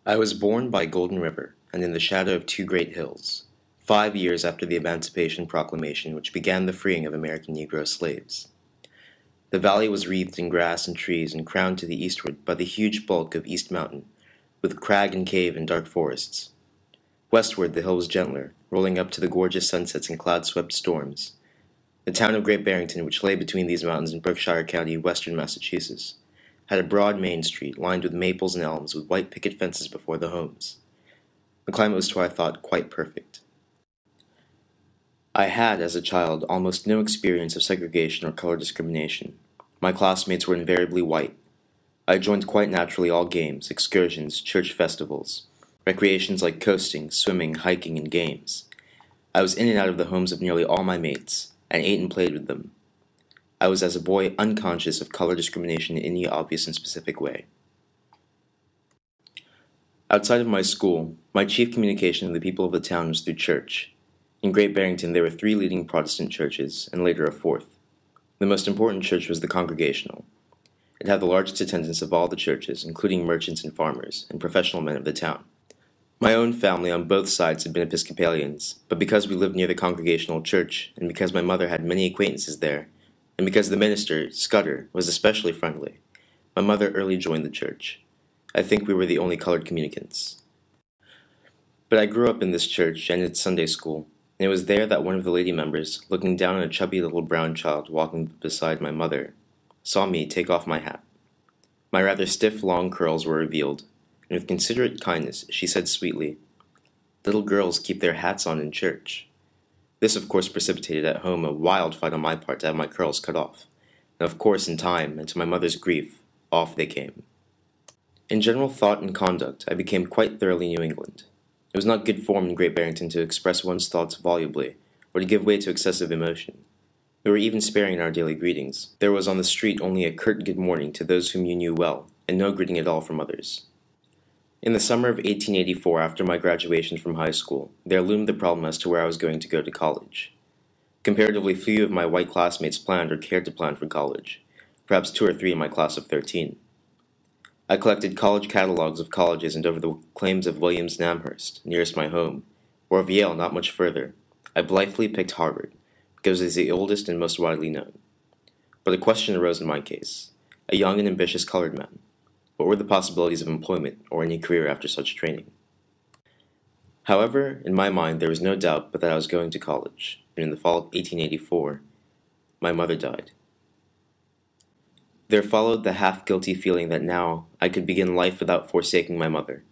I was born by Golden River, and in the shadow of two great hills, 5 years after the Emancipation Proclamation which began the freeing of American Negro slaves. The valley was wreathed in grass and trees and crowned to the eastward by the huge bulk of East Mountain, with crag and cave and dark forests. Westward the hill was gentler, rolling up to the gorgeous sunsets and cloud-swept storms. The town of Great Barrington, which lay between these mountains in Berkshire County, western Massachusetts, had a broad main street lined with maples and elms with white picket fences before the homes. The climate was, to I thought, quite perfect. I had, as a child, almost no experience of segregation or color discrimination. My classmates were invariably white. I joined quite naturally all games, excursions, church festivals, recreations like coasting, swimming, hiking, and games. I was in and out of the homes of nearly all my mates, and ate and played with them. I was as a boy unconscious of color discrimination in any obvious and specific way. Outside of my school, my chief communication with the people of the town was through church. In Great Barrington there were 3 leading Protestant churches, and later a 4th. The most important church was the Congregational. It had the largest attendance of all the churches, including merchants and farmers, and professional men of the town. My own family on both sides had been Episcopalians, but because we lived near the Congregational church, and because my mother had many acquaintances there, and because the minister, Scudder, was especially friendly, my mother early joined the church. I think we were the only colored communicants. But I grew up in this church and its Sunday school, and it was there that one of the lady members, looking down on a chubby little brown child walking beside my mother, saw me take off my hat. My rather stiff, long curls were revealed, and with considerate kindness she said sweetly, "Little girls keep their hats on in church." This, of course, precipitated at home a wild fight on my part to have my curls cut off, and of course, in time, and to my mother's grief, off they came. In general thought and conduct, I became quite thoroughly New England. It was not good form in Great Barrington to express one's thoughts volubly, or to give way to excessive emotion. We were even sparing in our daily greetings. There was on the street only a curt good morning to those whom you knew well, and no greeting at all from others. In the summer of 1884, after my graduation from high school, there loomed the problem as to where I was going to go to college. Comparatively few of my white classmates planned or cared to plan for college, perhaps 2 or 3 in my class of 13. I collected college catalogs of colleges, and over the claims of Williams and Amherst, nearest my home, or of Yale not much further, I blithely picked Harvard, because it is the oldest and most widely known. But a question arose in my case, a young and ambitious colored man. What were the possibilities of employment or any career after such training? However, in my mind there was no doubt but that I was going to college, and in the fall of 1884, my mother died. There followed the half-guilty feeling that now I could begin life without forsaking my mother.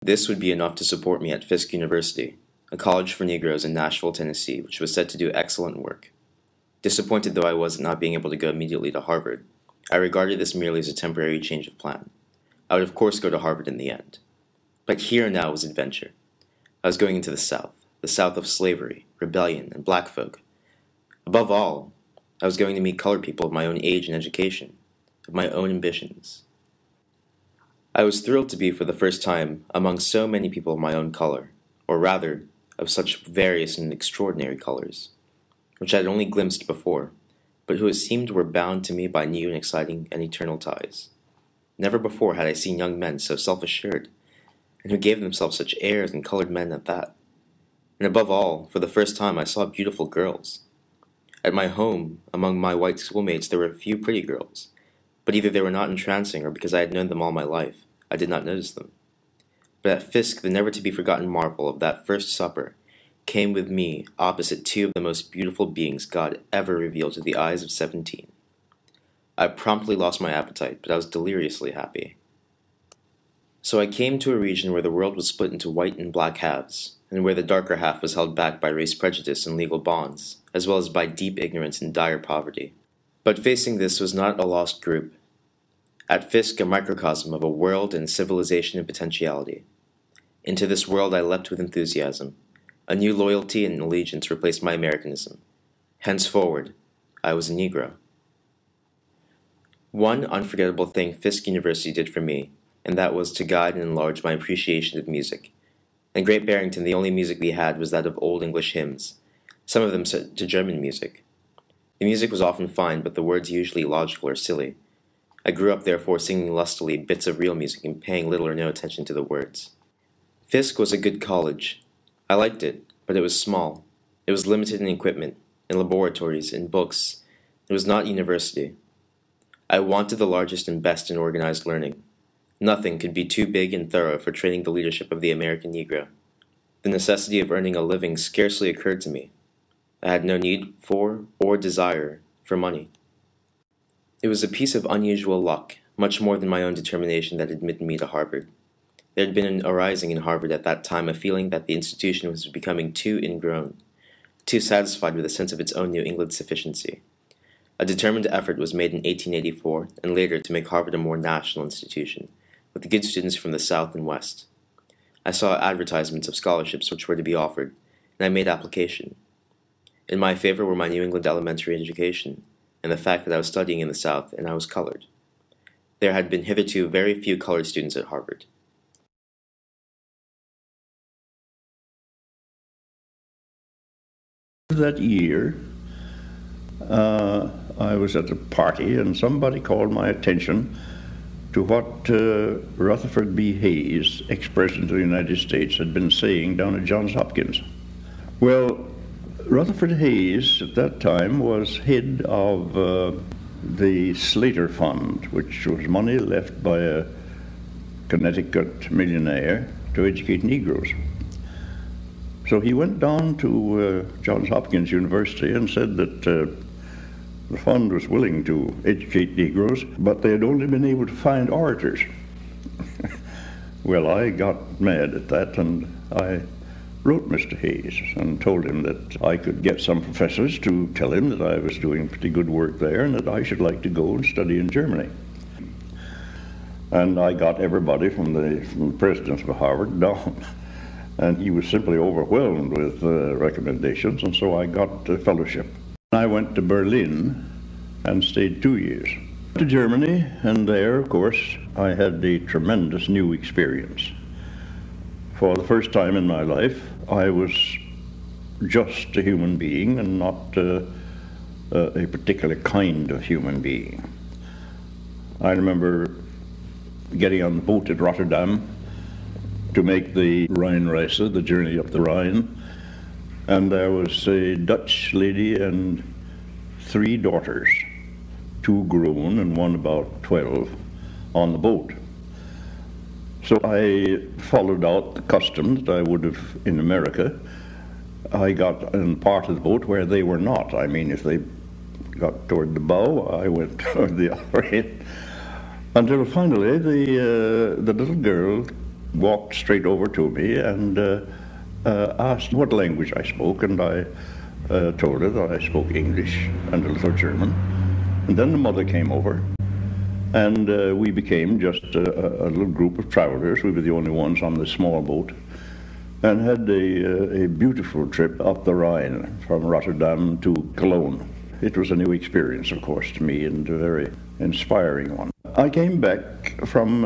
This would be enough to support me at Fisk University, a college for Negroes in Nashville, Tennessee, which was said to do excellent work. Disappointed though I was at not being able to go immediately to Harvard, I regarded this merely as a temporary change of plan. I would of course go to Harvard in the end. But here now was adventure. I was going into the South of slavery, rebellion, and black folk. Above all, I was going to meet colored people of my own age and education, of my own ambitions. I was thrilled to be for the first time among so many people of my own color, or rather, of such various and extraordinary colors, which I had only glimpsed before, but who it seemed were bound to me by new and exciting and eternal ties. Never before had I seen young men so self-assured, and who gave themselves such airs, and colored men at that. And above all, for the first time I saw beautiful girls. At my home, among my white schoolmates, there were a few pretty girls, but either they were not entrancing, or because I had known them all my life, I did not notice them. But at Fisk, the never-to-be-forgotten marvel of that first supper came with me opposite 2 of the most beautiful beings God ever revealed to the eyes of 17. I promptly lost my appetite, but I was deliriously happy. So I came to a region where the world was split into white and black halves, and where the darker half was held back by race prejudice and legal bonds, as well as by deep ignorance and dire poverty. But facing this was not a lost group. At Fisk, a microcosm of a world and civilization and potentiality. Into this world I leapt with enthusiasm. A new loyalty and allegiance replaced my Americanism. Henceforward, I was a Negro. One unforgettable thing Fisk University did for me, and that was to guide and enlarge my appreciation of music. In Great Barrington, the only music we had was that of Old English hymns, some of them set to German music. The music was often fine, but the words usually illogical or silly. I grew up therefore singing lustily bits of real music and paying little or no attention to the words. Fisk was a good college. I liked it, but it was small. It was limited in equipment, in laboratories, in books. It was not university. I wanted the largest and best in organized learning. Nothing could be too big and thorough for training the leadership of the American Negro. The necessity of earning a living scarcely occurred to me. I had no need for or desire for money. It was a piece of unusual luck, much more than my own determination, that admitted me to Harvard. There had been arising in Harvard at that time a feeling that the institution was becoming too ingrown, too satisfied with a sense of its own New England sufficiency. A determined effort was made in 1884 and later to make Harvard a more national institution, with good students from the South and West. I saw advertisements of scholarships which were to be offered, and I made application. In my favor were my New England elementary education, and the fact that I was studying in the South and I was colored. There had been hitherto very few colored students at Harvard. That year, I was at a party and somebody called my attention to what Rutherford B. Hayes, ex-President of the United States, had been saying down at Johns Hopkins. Well, Rutherford Hayes at that time was head of the Slater Fund, which was money left by a Connecticut millionaire to educate Negroes. So he went down to Johns Hopkins University and said that the fund was willing to educate Negroes, but they had only been able to find orators. Well, I got mad at that, and I wrote Mr. Hayes and told him that I could get some professors to tell him that I was doing pretty good work there and that I should like to go and study in Germany. And I got everybody from the president of Harvard down. And he was simply overwhelmed with recommendations, and so I got a fellowship. I went to Berlin and stayed 2 years. To Germany, and there, of course, I had a tremendous new experience. For the first time in my life, I was just a human being and not a particular kind of human being. I remember getting on the boat at Rotterdam to make the Rheinreise, the journey up the Rhine, and there was a Dutch lady and 3 daughters, 2 grown and one about 12, on the boat. So I followed out the custom that I would have in America. I got in part of the boat where they were not. I mean, if they got toward the bow, I went toward the other end. Until finally the little girl walked straight over to me and asked what language I spoke, and I told her that I spoke English and a little German. And then the mother came over, and we became just a little group of travelers. We were the only ones on this small boat, and had a beautiful trip up the Rhine from Rotterdam to Cologne. It was a new experience, of course, to me, and a very inspiring one. I came back from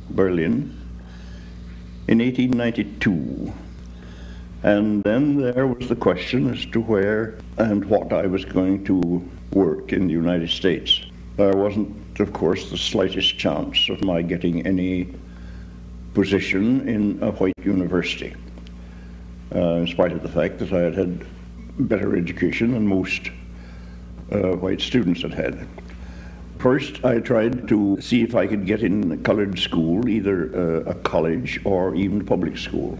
Berlin in 1892, and then there was the question as to where and what I was going to work in the United States. There wasn't, of course, the slightest chance of my getting any position in a white university, in spite of the fact that I had had better education than most white students had had. First, I tried to see if I could get in a colored school, either a college or even public school.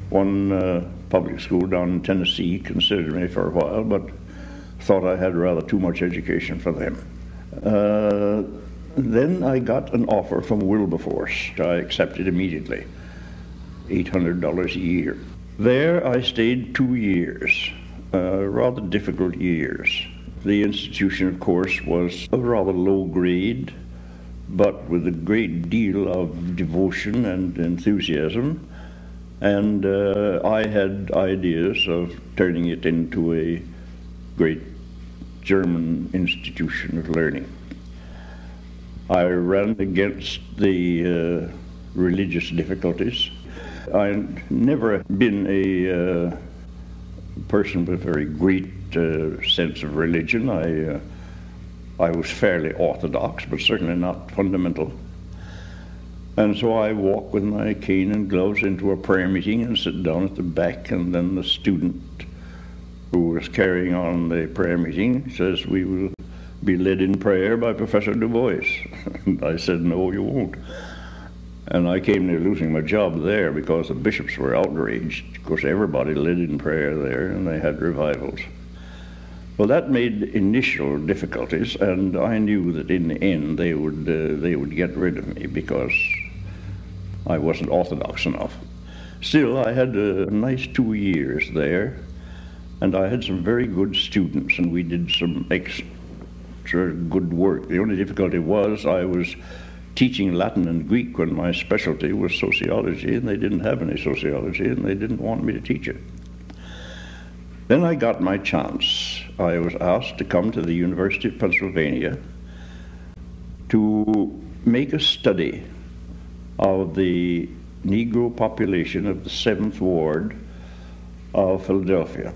One public school down in Tennessee considered me for a while, but thought I had rather too much education for them. Then I got an offer from Wilberforce. I accepted immediately, $800 a year. There I stayed 2 years, rather difficult years. The institution, of course, was of rather low grade, but with a great deal of devotion and enthusiasm. And I had ideas of turning it into a great German institution of learning. I ran against the religious difficulties. I'd never been a person with a very great sense of religion. I was fairly orthodox, but certainly not fundamental. And so I walk with my cane and gloves into a prayer meeting and sit down at the back, and then the student who was carrying on the prayer meeting says, "We will be led in prayer by Professor Du Bois." And I said, "No, you won't." And I came near losing my job there because the bishops were outraged. Of course, everybody led in prayer there, and they had revivals. Well, that made initial difficulties, and I knew that in the end they would get rid of me because I wasn't orthodox enough. Still, I had a nice 2 years there, and I had some very good students, and we did some extra good work. The only difficulty was I was teaching Latin and Greek when my specialty was sociology, and they didn't have any sociology, and they didn't want me to teach it. Then I got my chance. I was asked to come to the University of Pennsylvania to make a study of the Negro population of the 7th Ward of Philadelphia.